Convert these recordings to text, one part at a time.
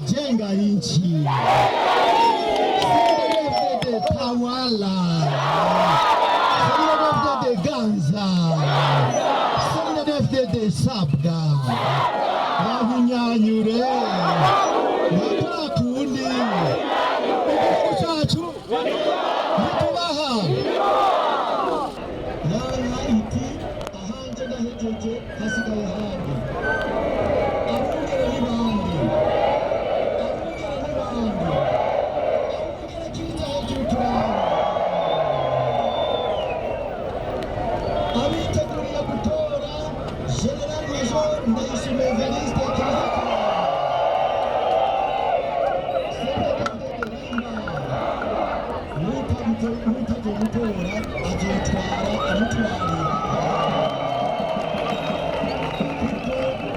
Jenga nchi, tawala, ganza, sabga, wahunyanyure, wakakundi, chachu, mutubaha, yana iti, ahanje na hejeje, hasigaye handi. Abiteguriye gutora General Major Ndayishimiye Evariste mutaje gutora azotwara amutwarira kuko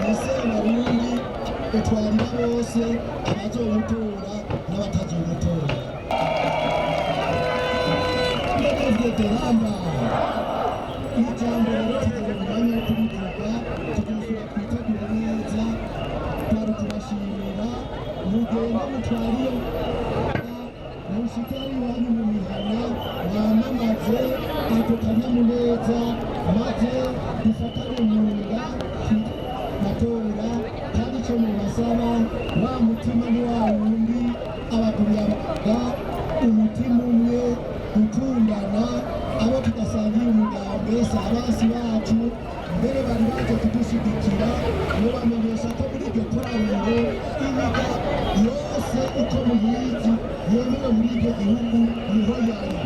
yasema Burundi utwarira bose abazomutora n'abatazomutora. Ijambo rero tugeze mu mwanya wo kubivuga, tugasubira twitegura neza, twari kubashimira mugenda mutwariye mushikari wanyu mu mihana mwamamaze ako kanyamuneza maze dufatane mu nda matora. Kandi icyo mubasaba wa mutima ni wa wundi abaguriraga umutima umwe gukundana, abo tudasangiye umugambi sabasi bacu mbere bari baje kudushyigikira ngo bamenyesha ko muri iryo koraniro imiga yose uko muyizi yemewe muri iryo gihugu niho yari.